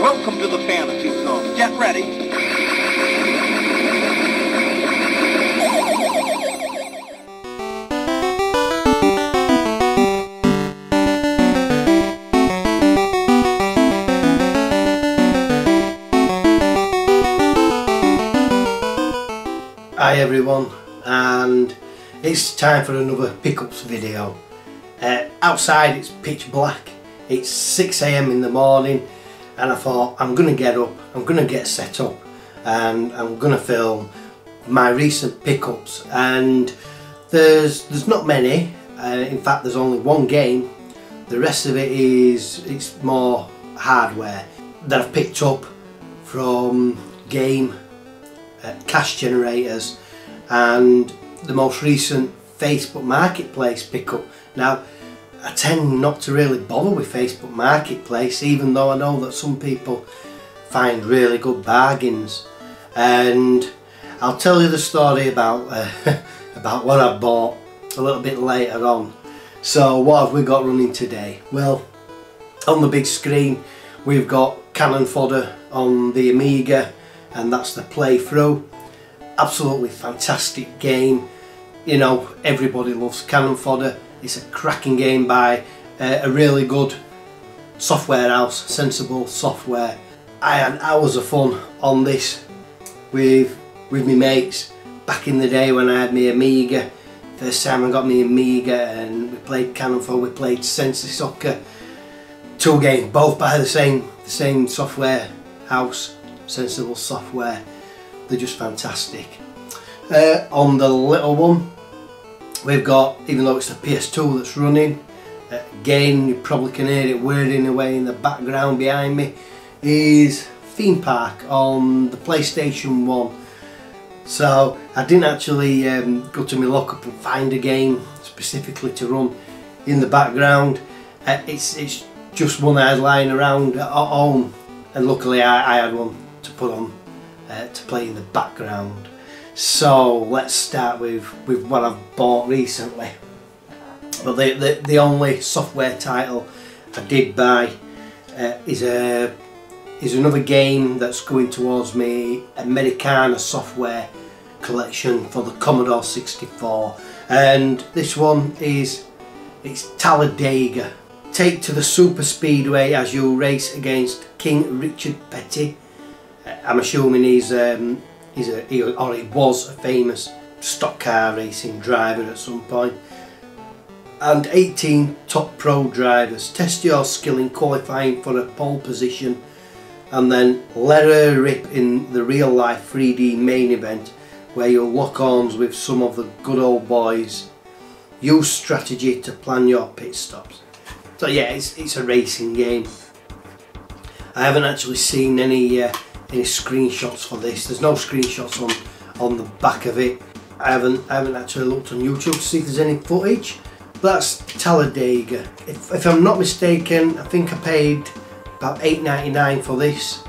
Welcome to the fantasy zone. Get ready. Hi everyone, and it's time for another pickups video. Outside it's pitch black, it's 6 AM in the morning, and I thought I'm going to get up, I'm going to get set up, and I'm going to film my recent pickups. And there's not many, in fact there's only one game. The rest of it's more hardware that I've picked up from game cash generators and the most recent Facebook Marketplace pickup. Now I tend not to really bother with Facebook Marketplace, even though I know that some people find really good bargains, and I'll tell you the story about about what I bought a little bit later on. So what have we got running today? Well, on the big screen we've got Cannon Fodder on the Amiga, and that's the playthrough. Absolutely fantastic game. You know, everybody loves Cannon Fodder. It's a cracking game by a really good software house, Sensible Software. I had hours of fun on this with my mates back in the day when I had my Amiga. First time I got my Amiga, and we played Cannon Fodder, we played Sensi Soccer. Two games, both by the same software house, Sensible Software. They're just fantastic. On the little one we've got, even though it's the PS2 that's running, again you probably can hear it whirring away in the background behind me, is Theme Park on the PlayStation 1. So I didn't actually go to my lockup and find a game specifically to run in the background. It's just one I had lying around at home, and luckily I had one to put on to play in the background. So let's start with what I've bought recently. Well, the only software title I did buy is another game that's going towards me Americana software collection for the Commodore 64, and this one it's Talladega. Take to the super speedway as you race against King Richard Petty. I'm assuming he was a famous stock car racing driver at some point. And 18 top pro drivers. Test your skill in qualifying for a pole position, and then let her rip in the real life 3D main event where you'll lock arms with some of the good old boys. Use strategy to plan your pit stops. So yeah, it's a racing game. I haven't actually seen any screenshots for this. There's no screenshots on the back of it. I haven't actually looked on YouTube to see if there's any footage. That's Talladega. If I'm not mistaken, I think I paid about $8.99 for this,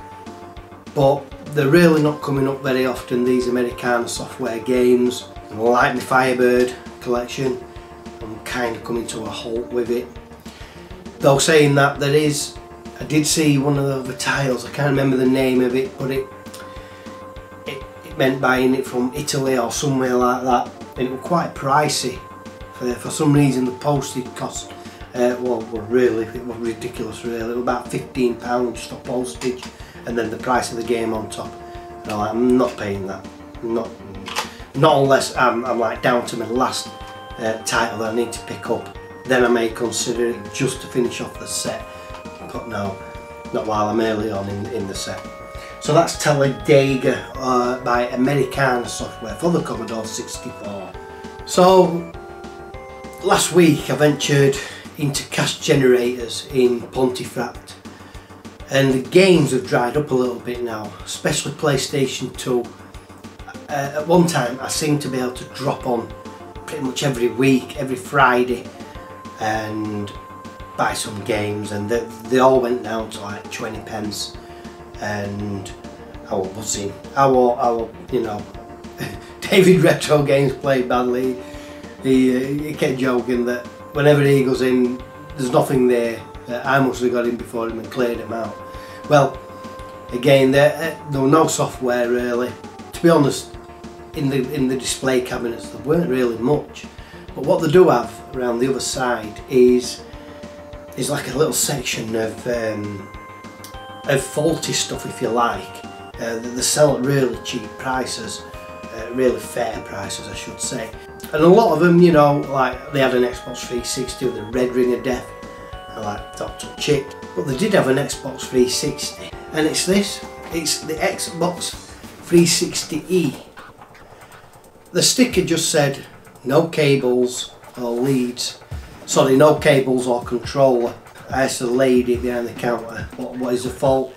but they're really not coming up very often, these Americana software games. And like my Firebird collection, I'm kind of coming to a halt with it. Though saying that, I did see one of the other titles, I can't remember the name of it, but it meant buying it from Italy or somewhere like that, and it was quite pricey. For some reason the postage cost, it was ridiculous really. It was about £15 just for postage, and then the price of the game on top. And I'm not paying that, not unless I'm like down to my last title that I need to pick up. Then I may consider it just to finish off the set. But no, not while I'm early on in the set. So that's Talladega by Americana software for the Commodore 64. So last week I ventured into cash generators in Pontefract, and the games have dried up a little bit now, especially PlayStation 2. At one time I seemed to be able to drop on pretty much every week, every Friday, and buy some games, and they all went down to like 20 pence, and I was buzzing. I was, you know, David Retro Games played badly. He kept joking that whenever he goes in, there's nothing there. I must have got in before him and cleared him out. Well, Again, there were no software really. To be honest, in the display cabinets there weren't really much. But what they do have around the other side is like a little section of faulty stuff, if you like, that they sell at really cheap prices, really fair prices I should say. And a lot of them, you know, like they had an Xbox 360 with a red ring of death, I like don't touch it. But they did have an Xbox 360, and it's this, it's the Xbox 360E. The sticker just said no cables or leads, sorry, no cables or controller. I asked the lady behind the counter, what is the fault?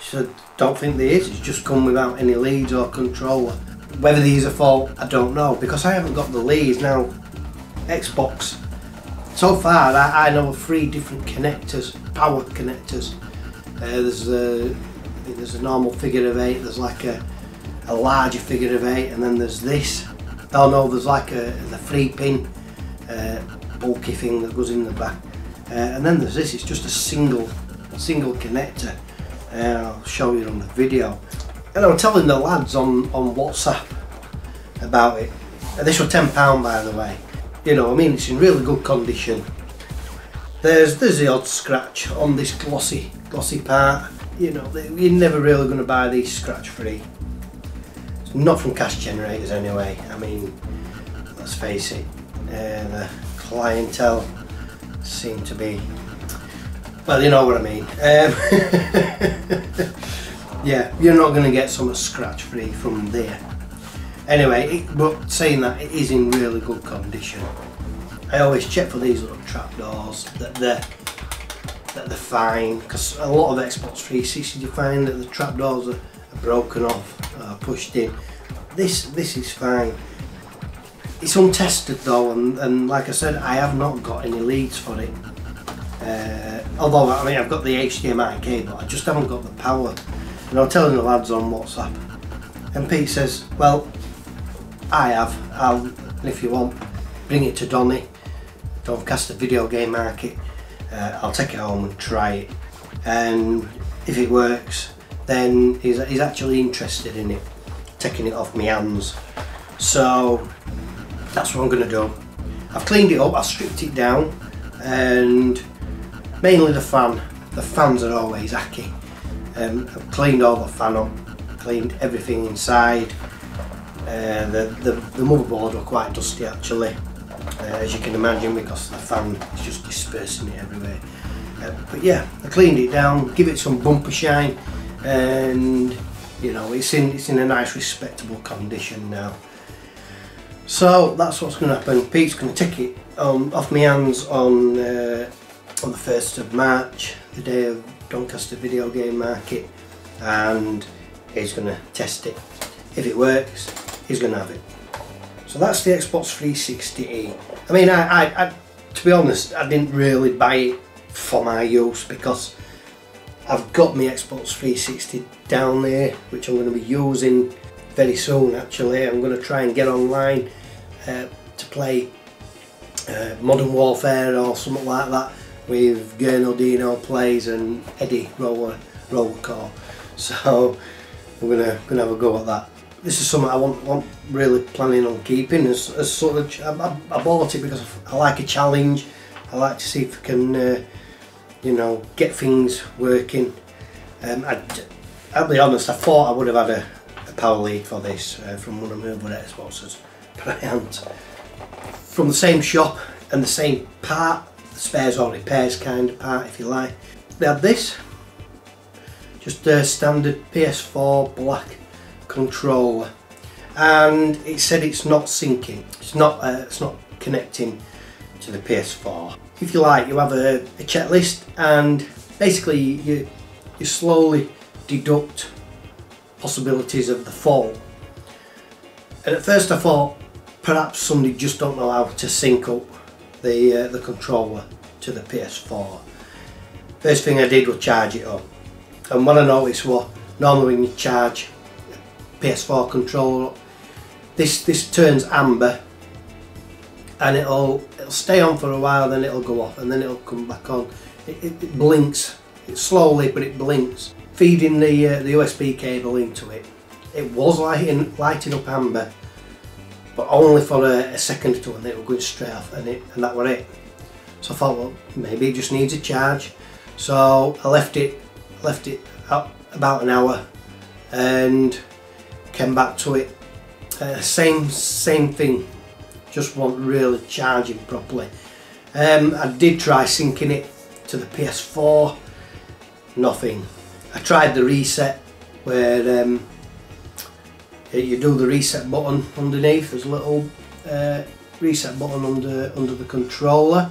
She said, don't think there is, it's just come without any leads or controller. Whether there is a fault, I don't know, because I haven't got the leads. Now, Xbox, so far I know of 3 different connectors, power connectors. There's a normal figure of 8, there's like a larger figure of 8, and then there's this. Oh no, there's like the 3-pin bulky thing that goes in the back. And then there's this, it's just a single connector. I'll show you on the video. And I'm telling the lads on WhatsApp about it. This was £10 by the way. You know, I mean, it's in really good condition. There's the odd scratch on this glossy part. You know, you're never really going to buy these scratch free. Not from cash generators anyway. I mean, let's face it, the clientele seem to be, well, you know what I mean. Yeah, you're not going to get some scratch free from there. Anyway, but saying that, it is in really good condition. I always check for these little trapdoors that they're fine, because a lot of Xbox 360 you find that the trapdoors are broken off, pushed in. This is fine. It's untested though, and like I said, I have not got any leads for it. Although I mean, I've got the HDMI cable, I just haven't got the power. And I'm telling the lads on WhatsApp, and Pete says, well, I have. If you want, bring it to Donny, Doncaster Video Game Market. I'll take it home and try it, and if it works, then he's actually interested in it, taking it off my hands. So that's what I'm going to do. I've cleaned it up, I've stripped it down, and mainly the fan. The fans are always hacky. I've cleaned all the fan up, cleaned everything inside. The motherboard were quite dusty actually, as you can imagine, because the fan is just dispersing it everywhere. But yeah, I cleaned it down, give it some bumper shine, and you know, it's in a nice respectable condition now. So that's what's going to happen. Pete's going to take it off my hands on the 1st of March, the day of Doncaster Video Game Market, and he's going to test it. If it works, he's going to have it. So that's the Xbox 360E. I mean, I to be honest, I didn't really buy it for my use, because I've got my Xbox 360 down there, which I'm going to be using very soon actually. I'm going to try and get online to play Modern Warfare or something like that with Gernaldino Plays and Eddie Rollercore. So I'm gonna have a go at that. This is something I want really planning on keeping as sort of. I bought it because I like a challenge. I like to see if I can you know, get things working. I'll be honest, I thought I would have had a power lead for this from one of my other Xboxes, but I haven't. From the same shop and the same part, the spares or repairs kind of part if you like. They had this, just a standard PS4 black controller, and it said it's not syncing, it's not connecting to the PS4. If you like, you have a checklist, and basically you slowly deduct possibilities of the fault. And at first I thought perhaps somebody just don't know how to sync up the controller to the PS4. First thing I did was charge it up, and what I noticed was normally when you charge a PS4 controller up, this turns amber, and it'll stay on for a while, then it'll go off, and then it'll come back on. It blinks, it's slowly, but it blinks. feeding the USB cable into it, it was lighting up amber, but only for a second or two, and it was going straight off, and that was it. So I thought, well, maybe it just needs a charge. So I left it up about an hour and came back to it. Same thing, just wasn't really charging properly. I did try syncing it to the PS4, nothing. I tried the reset, where you do the reset button underneath. There's a little reset button under the controller.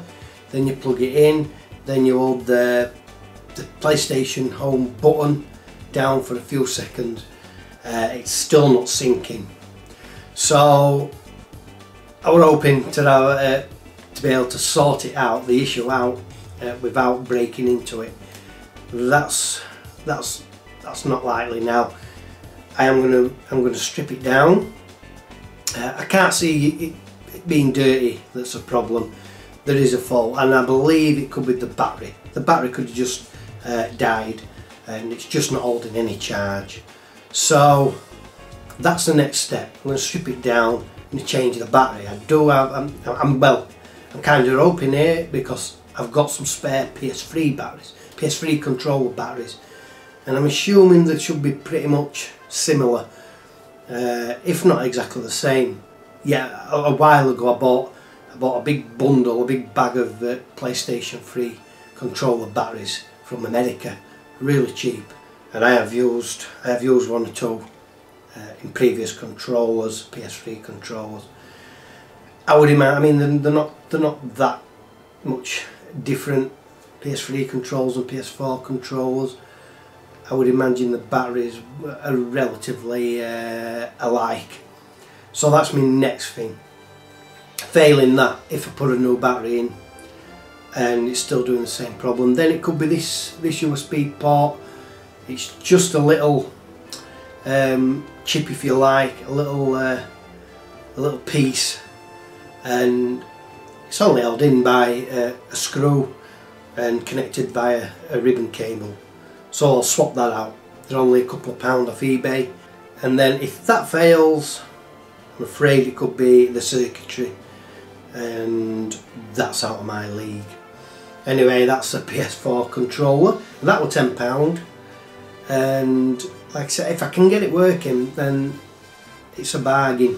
Then you plug it in. Then you hold the PlayStation Home button down for a few seconds. It's still not syncing. So I was hoping to be able to sort it out, the issue out, without breaking into it. That's not likely now. I'm gonna strip it down. I can't see it being dirty. That's a problem. There is a fault, and I believe it could be the battery. The battery could have just died, and it's just not holding any charge. So that's the next step. I'm going to strip it down and change the battery. I'm kind of hoping here, because I've got some spare PS3 batteries, PS3 controller batteries, and I'm assuming they should be pretty much similar, if not exactly the same. Yeah, a while ago I bought a big bundle, a big bag of PlayStation 3 controller batteries from America, really cheap, and I have used one or two in previous controllers, PS3 controllers. I would imagine, I mean, they're not that much different, PS3 controllers and PS4 controllers. I would imagine the batteries are relatively alike. So that's my next thing. Failing that, if I put a new battery in and it's still doing the same problem, then it could be this USB port. It's just a little chip, if you like, a little piece, and it's only held in by a screw and connected by a ribbon cable. So I'll swap that out. They're only a couple of pounds off eBay. And then if that fails, I'm afraid it could be the circuitry, and that's out of my league. Anyway, that's a PS4 controller. That was £10, and like I said, if I can get it working, then it's a bargain.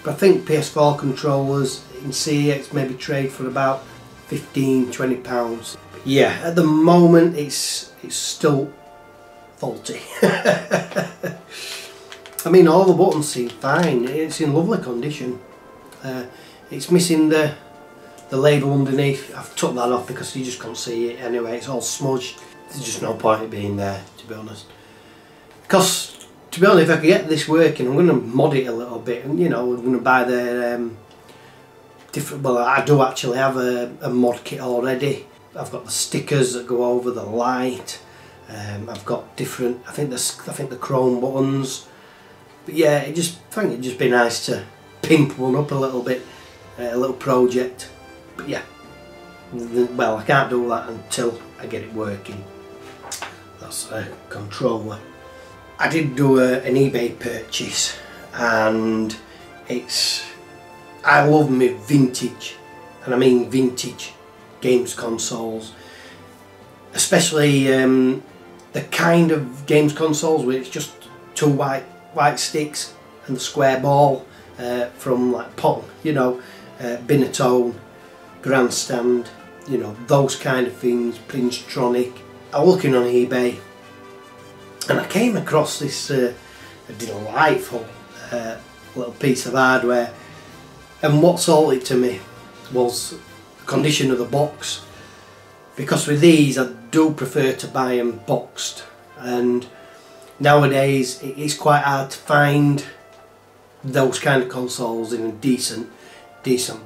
But I think PS4 controllers in CEX maybe trade for about £15–20. Yeah, at the moment it's still faulty. I mean, all the buttons seem fine. It's in lovely condition. It's missing the label underneath. I've took that off because you just can't see it anyway. It's all smudged. There's just no point in being there, to be honest. Because, to be honest, if I can get this working, I'm going to mod it a little bit. And, you know, I'm going to buy their different. Well, I do actually have a mod kit already. I've got the stickers that go over the light. I've got different. I think the chrome buttons. But yeah, I think it'd just be nice to pimp one up a little bit, a little project. But yeah, well, I can't do that until I get it working. That's a controller. I did do an eBay purchase, and I love my vintage, and I mean vintage, games consoles, especially the kind of games consoles where it's just two white sticks and the square ball from like Pong, you know, Binatone, Grandstand, you know, those kind of things, Princetronic. I was looking on eBay and I came across this delightful little piece of hardware, and what sold it to me was the condition of the box, because with these I do prefer to buy them boxed, and nowadays it's quite hard to find those kind of consoles in a decent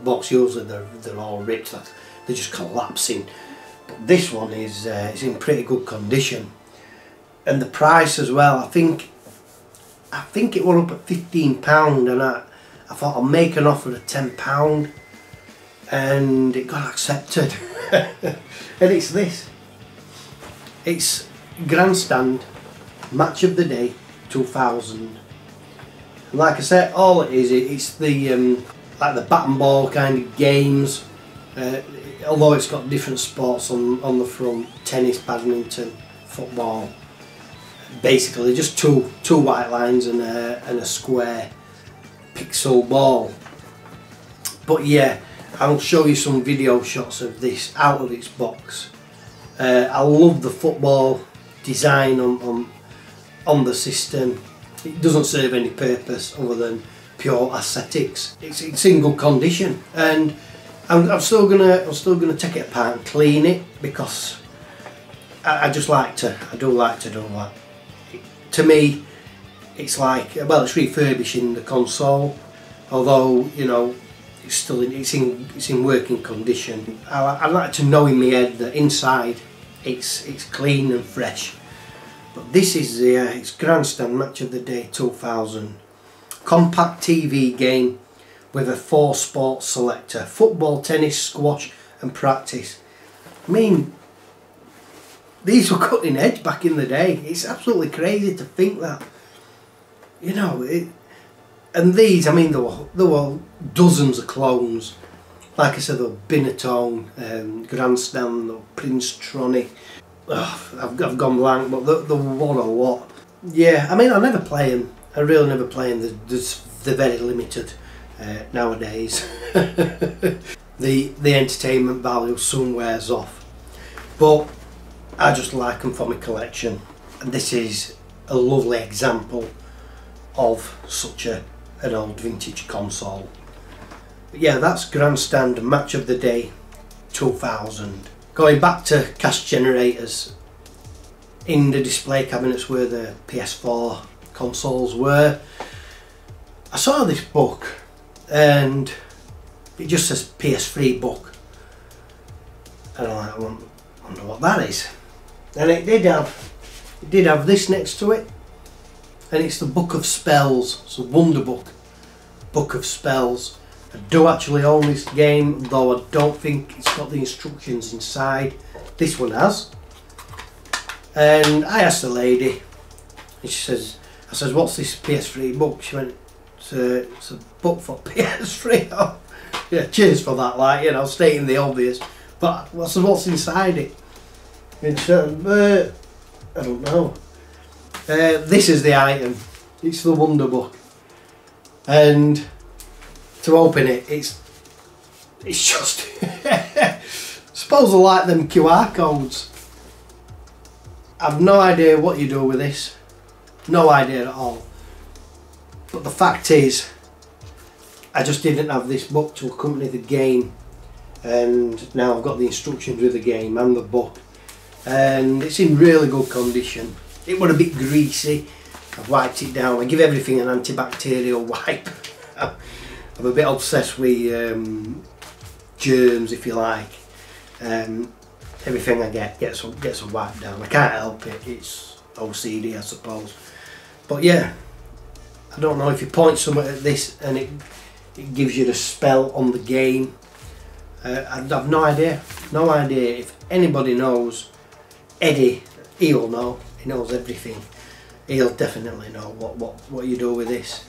box. Usually they're all ripped, they're just collapsing, but this one is in pretty good condition, and the price as well. I think it went up at £15, and I thought I'll make an offer at £10, and it got accepted. And it's this. It's Grandstand Match of the Day 2000. And like I said, all it is, it's the like the bat and ball kind of games. Although it's got different sports on the front: tennis, badminton, football. Basically, just two white lines and a square pixel ball. But yeah, I'll show you some video shots of this out of its box. I love the football design on the system. It doesn't serve any purpose other than pure aesthetics. It's in good condition, and I'm still gonna take it apart and clean it, because I do like to do that. To me, it's like, well, it's refurbishing the console, although, you know, it's in working condition. I like to know in my head that inside it's clean and fresh. But this is it's Grandstand Match of the Day 2000. Compact TV game with a 4-sport selector: football, tennis, squash and practice. I mean, these were cutting edge back in the day. It's absolutely crazy to think that, you know, and these, I mean, there were dozens of clones. Like I said, there were Binatone, Grandstand, there were Prince Tronic. I've gone blank, but there were a lot. Yeah, I mean, I never play them. I really never play them. They're very limited nowadays. The entertainment value soon wears off. But I just like them for my collection, and this is a lovely example of such an old vintage console. But yeah, that's Grandstand Match of the Day 2000. Going back to cash generators, in the display cabinets where the PS4 consoles were, I saw this book, and it just says PS3 book, and I'm like, I wonder what that is. And it did have this next to it, and it's the Book of Spells. It's a Wonderbook, Book of Spells. I do actually own this game, though I don't think it's got the instructions inside. This one has. And I asked the lady, and she says, I says, what's this PS3 book? She went, it's a book for PS3. Oh, yeah, cheers for that, like, you know, stating the obvious. But I said, what's inside it? And she said, I don't know. This is the item. It's the Wonderbook. And to open it, it's just suppose I like them QR codes. I've no idea what you do with this, no idea at all. But the fact is, I just didn't have this book to accompany the game, and now I've got the instructions with the game and the book, and it's in really good condition. It was a bit greasy. I've wiped it down. I give everything an antibacterial wipe. I'm a bit obsessed with germs, if you like. Everything I gets wiped down. I can't help it. It's OCD, I suppose. But yeah, I don't know if you point somewhere at this and it gives you the spell on the game. I have no idea. No idea. If anybody knows, Eddie, he'll know. He knows everything. He'll definitely know what you do with this.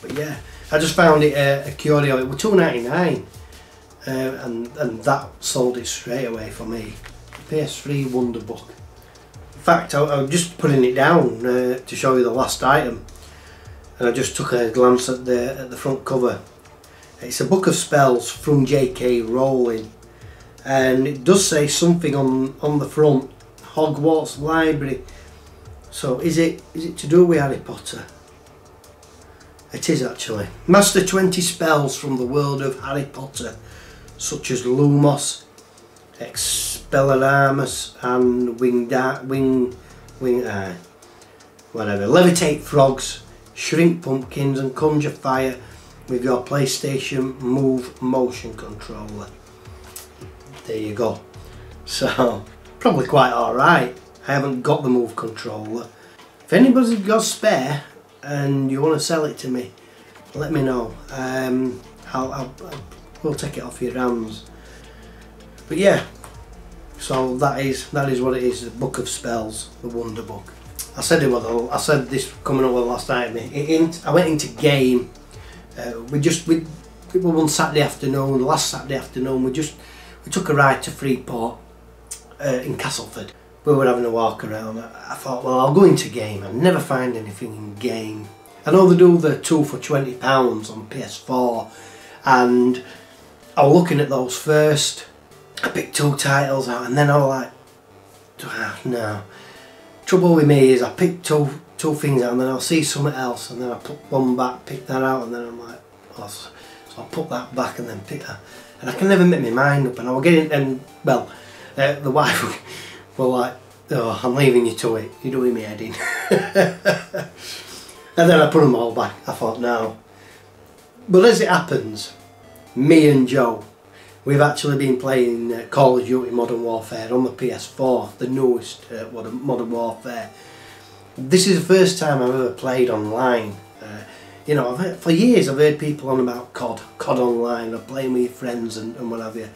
But yeah, I just found it a curio. It was $2.99, and that sold it straight away for me. PS3 Wonderbook. In fact, I was just putting it down to show you the last item, and I just took a glance at the front cover. It's a Book of Spells from J.K. Rowling, and it does say something on the front, Hogwarts Library. So is it to do with Harry Potter? It is actually. Master 20 spells from the world of Harry Potter, such as Lumos, Expelliarmus and whatever. Levitate frogs, shrink pumpkins and conjure fire with your PlayStation Move motion controller. There you go. So, probably quite alright. I haven't got the Move controller. If anybody's got spare and you want to sell it to me, let me know. We'll take it off your hands. But yeah, so that is what it is, the Book of Spells, the Wonderbook. I said this coming up with last night. I went into game. It was one Saturday afternoon. Last Saturday afternoon, we took a ride to Freeport in Castleford. We were having a walk around. I thought, well, I'll go into game. I never find anything in game. I know they do the 2 for £20 on PS4, and I was looking at those first. I picked 2 titles out, and then I was like, no. Trouble with me is I pick two things out, and then I'll see something else, and then I put one back, pick that out, and then I'm like, oh, so I'll put that back and then pick that, and I can never make my mind up. And I was getting, and well, the wife were like, oh, I'm leaving you to it, you're doing me head in. And then I put them all back. I thought, no. But as it happens, me and Joe, we've actually been playing Call of Duty Modern Warfare on the PS4, the newest Modern Warfare. This is the first time I've ever played online. You know, for years I've heard people on about COD online, or playing with your friends and what have you.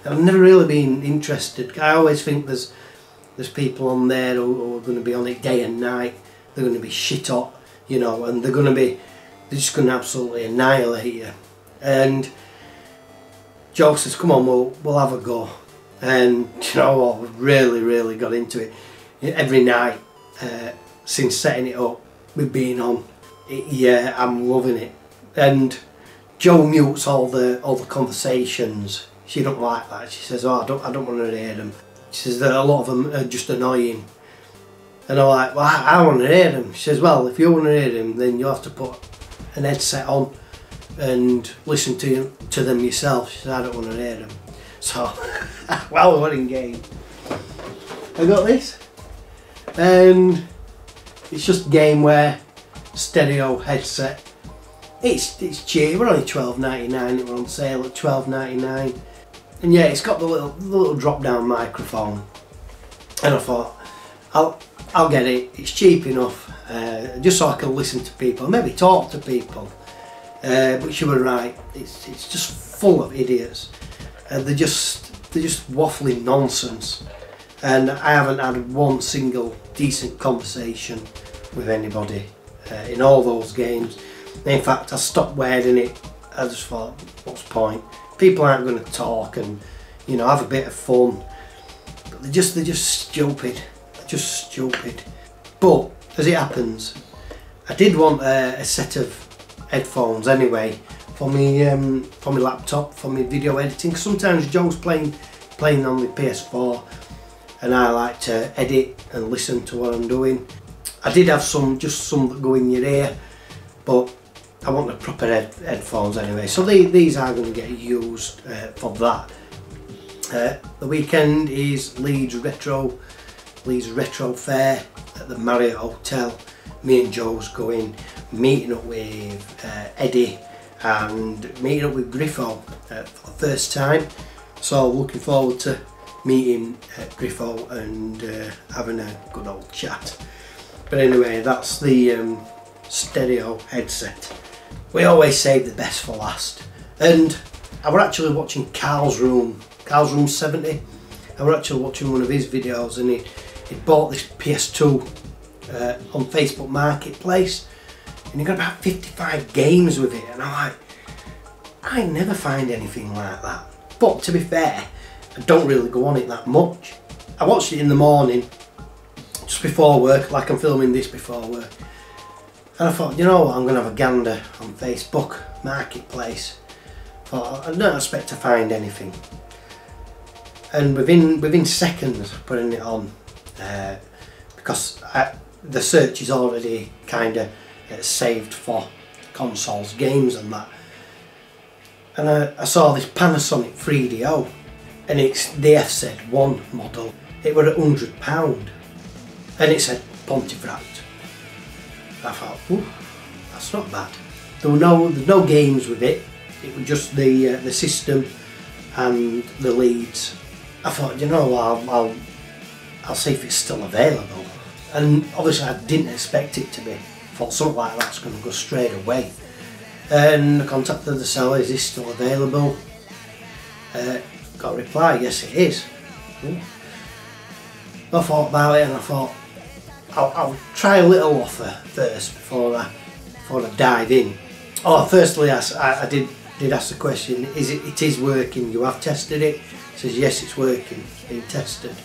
And I've never really been interested. I always think there's people on there who are going to be on it day and night. They're going to be shit hot, you know, and they're just going to absolutely annihilate you. And Joe says, come on, we'll have a go. And you know what, we've really got into it. Every night since setting it up, we've been on it. Yeah, I'm loving it. And Joe mutes all the conversations. She don't like that. She says, oh, I don't want to hear them. She says that a lot of them are just annoying. And I'm like, well, I want to hear them. She says, well, if you want to hear them, then you have to put an headset on and listen to them yourself. She says, I don't want to hear them. So, well, we're in game. I got this, and it's just gameware, stereo headset. It's cheap. We're only $12.99. It were on sale at $12.99, and yeah, it's got the little drop-down microphone. And I thought, I'll get it. It's cheap enough, just so I can listen to people, maybe talk to people. But she was right. It's just full of idiots. They're just waffling nonsense, and I haven't had one single decent conversation with anybody in all those games. In fact, I stopped wearing it. I just thought, what's the point? People aren't going to talk and, you know, have a bit of fun. But they're just stupid. They're just stupid. But as it happens, I did want a set of headphones anyway for my laptop, for my video editing. Sometimes Joe's playing on the PS4, and I like to edit and listen to what I'm doing. I did have some that go in your ear, but I want the proper headphones anyway. So these are going to get used for that. The weekend is Leeds Retro Fair at the Marriott Hotel. Me and Joe's going, meeting up with Eddie and meeting up with Griffo for the first time. So looking forward to meeting Griffo and having a good old chat. But anyway, that's the stereo headset. We always save the best for last. And I were actually watching Carl's Room 70. I were actually watching one of his videos, and he bought this PS2 on Facebook Marketplace, and he got about 55 games with it, and I'm like, I never find anything like that. But to be fair, I don't really go on it that much. I watched it in the morning, just before work, like I'm filming this before work, and I thought, you know what, I'm going to have a gander on Facebook Marketplace. I don't expect to find anything, and within seconds of putting it on, because the search is already kind of saved for consoles, games and that, and I saw this Panasonic 3DO, and it's the FZ1 model. It were at £100, and it said Pontefract. I thought, ooh, that's not bad. There's no games with it. It was just the system and the leads. I thought, you know, I'll see if it's still available. And obviously I didn't expect it to be. I thought something like that's going to go straight away. And I contacted the seller, is this still available? Got a reply, yes it is. Ooh. I thought about it, and I thought, I'll try a little offer first before I dive in. Oh, firstly, I did ask the question, it is working, you have tested it? He says yes, it's working, it's been tested.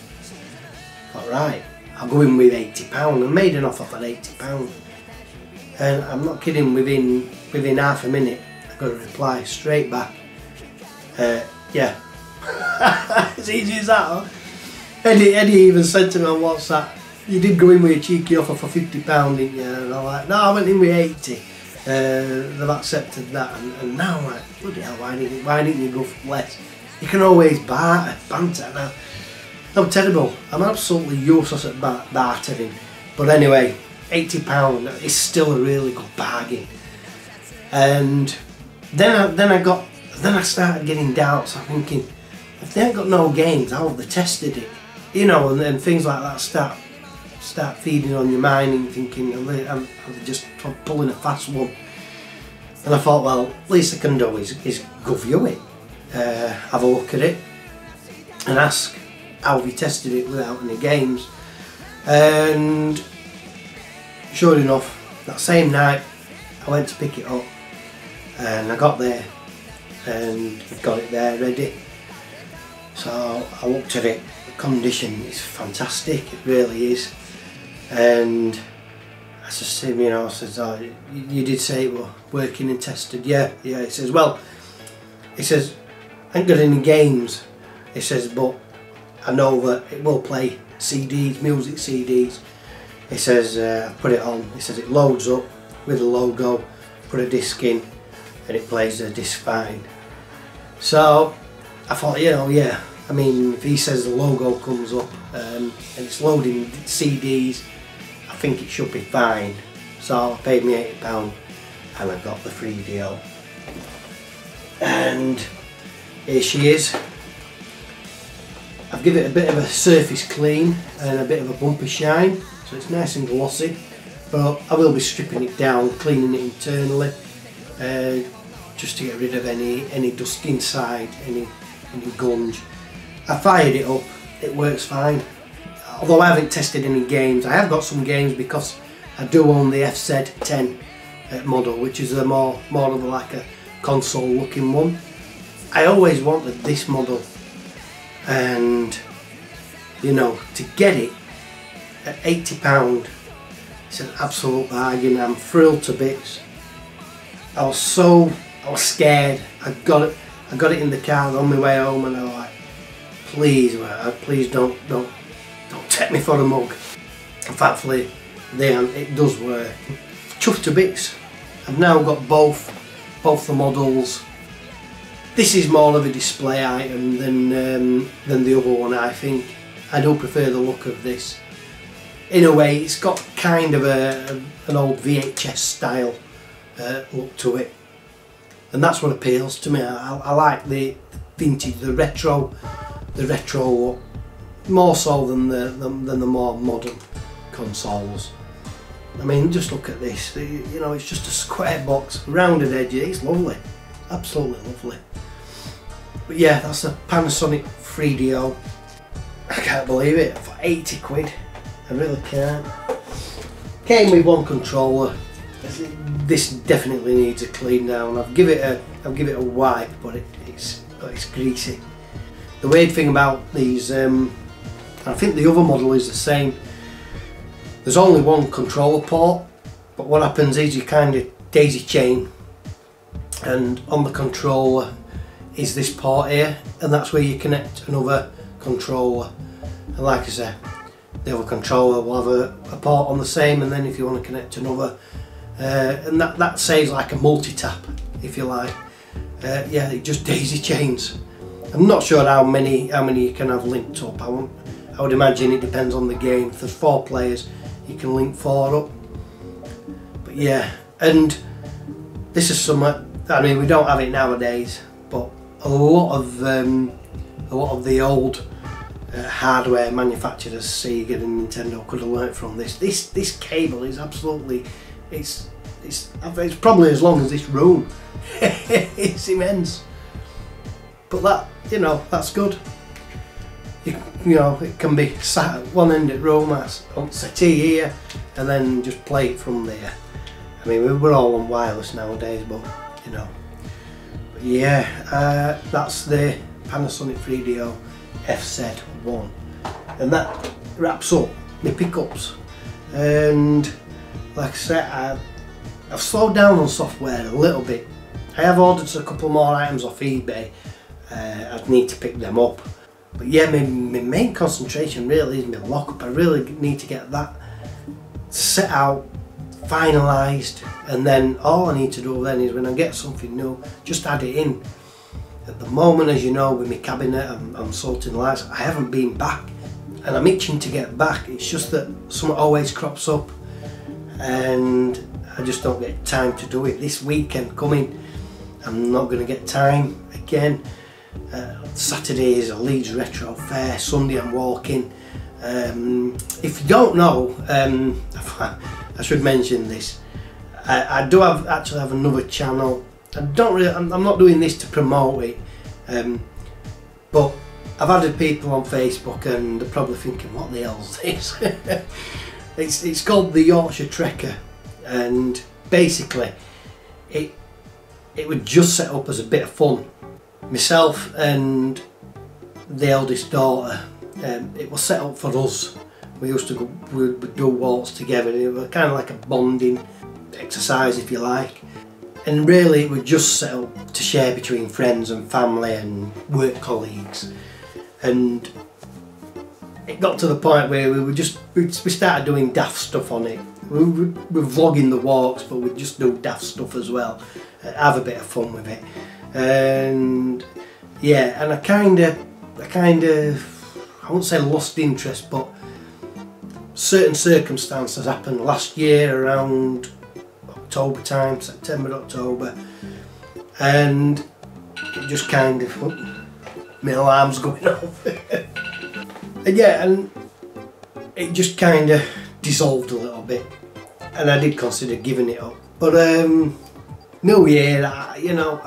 Alright, I'll go in with £80. I made an offer for £80. And I'm not kidding, within half a minute I got a reply straight back. Yeah. As easy as that, huh? Eddie even said to me on WhatsApp, you did go in with a cheeky offer for £50, didn't you? And I'm like, no, I went in with 80. They've accepted that, and now I'm like, bloody hell, why didn't you go for less? You can always banter now. I'm terrible. I'm absolutely useless at bartering. But anyway, £80 is still a really good bargain. And then I started getting doubts. I'm thinking, if they ain't got no games, how have they tested it? You know, and things like that start feeding on your mind and thinking, I'm just pulling a fast one. And I thought, well, least I can do is go view it, have a look at it, and ask how have you tested it without any games. And sure enough, that same night I went to pick it up, and I got there and got it there ready. So I looked at it, the condition is fantastic, it really is. And I just said, you know, I says, oh, you did say it was working and tested. Yeah. He says, well, he says, I ain't got any games. He says, but I know that it will play CDs, music CDs. He says, I put it on. He says it loads up with the logo, put a disc in, and it plays the disc fine. So I thought, you know, yeah, I mean, if he says the logo comes up and it's loading CDs, I think it should be fine. So I paid me £80 and I got the free deal. And here she is. I've given it a bit of a surface clean and a bit of a bumper shine, so it's nice and glossy. But I will be stripping it down, cleaning it internally, just to get rid of any dust inside, any gunge. I fired it up, it works fine. Although I haven't tested any games, I have got some games because I do own the FZ10 model, which is a more of like a console looking one. I always wanted this model, and you know, to get it at £80, it's an absolute bargain. I'm thrilled to bits. I was scared. I got it in the car on my way home, and I was like, please don't take me for a mug. And thankfully, it does work. Chuffed to bits. I've now got both the models. This is more of a display item than the other one, I think. I do prefer the look of this. In a way, it's got kind of an old VHS style look to it, and that's what appeals to me. I like the vintage, the retro look, more so than the more modern consoles. I mean, just look at this. You know, it's just a square box, rounded edges. It's lovely, absolutely lovely. But yeah, that's a Panasonic 3DO. I can't believe it, for 80 quid. I really can't. Came with one controller. This definitely needs a clean down. I'll give it a wipe, but it's greasy. The weird thing about these, I think the other model is the same. There's only one controller port, but what happens is you kind of daisy chain, and on the controller is this port here, and that's where you connect another controller. And like I said, the other controller will have a port on the same, and then if you want to connect another, and that saves like a multi-tap, if you like. Yeah, it just daisy chains. I'm not sure how many you can have linked up. I would imagine it depends on the game. If there's 4 players, you can link 4 up. But yeah, and this is something, I mean, we don't have it nowadays, but a lot of the old hardware manufacturers, Sega and Nintendo, could have learnt from this. This cable is absolutely, it's probably as long as this room. It's immense. But that, you know, that's good. you know, it can be sat at one end of the room, on settee here, and then just play it from there. I mean, we're all on wireless nowadays, but you know. But yeah, that's the Panasonic 3DO FZ1, and that wraps up my pickups. And like I said, I've slowed down on software a little bit. I have ordered a couple more items off eBay. I'd need to pick them up. But yeah, my main concentration really is my lockup. I really need to get that set out, finalised, and then all I need to do then is when I get something new, just add it in. At the moment, as you know, with my cabinet, I'm sorting lights. I haven't been back, and I'm itching to get back. It's just that something always crops up, and I just don't get time to do it. This weekend coming, I'm not going to get time again. Saturday is a Leeds Retro Fair, Sunday I'm walking. If you don't know, I should mention this. I do actually have another channel. I'm not doing this to promote it, but I've added people on Facebook and they're probably thinking, what the hell's this? It's called the Yorkshire Trekker, and basically it was just set up as a bit of fun. Myself and the eldest daughter, it was set up for us. We used to we'd do walks together. It was kind of like a bonding exercise, if you like. And really, it was just set up to share between friends and family and work colleagues. And it got to the point where we started doing daft stuff on it. We were vlogging the walks, but we'd just do daft stuff as well. Have a bit of fun with it. And yeah, and I kind of, I won't say lost interest, but certain circumstances happened last year around October time, September, October, and it just kind of, my alarm's going off. And yeah, and it just kind of dissolved a little bit, and I did consider giving it up. But New Year, you know,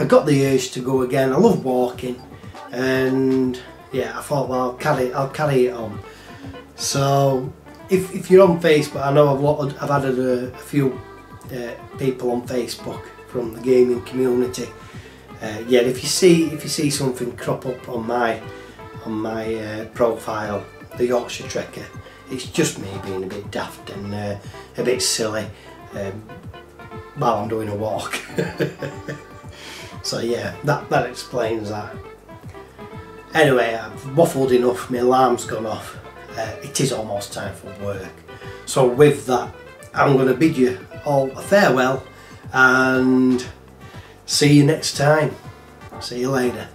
I got the urge to go again. I love walking, and yeah, I thought, well, I'll carry it on. So if you're on Facebook, I know I've added a few people on Facebook from the gaming community. Yeah, if you see something crop up on my profile, the Yorkshire Trekker, it's just me being a bit daft and a bit silly while I'm doing a walk. So yeah, that explains that. Anyway, I've waffled enough, my alarm's gone off. It is almost time for work. So with that, I'm going to bid you all a farewell and see you next time. See you later.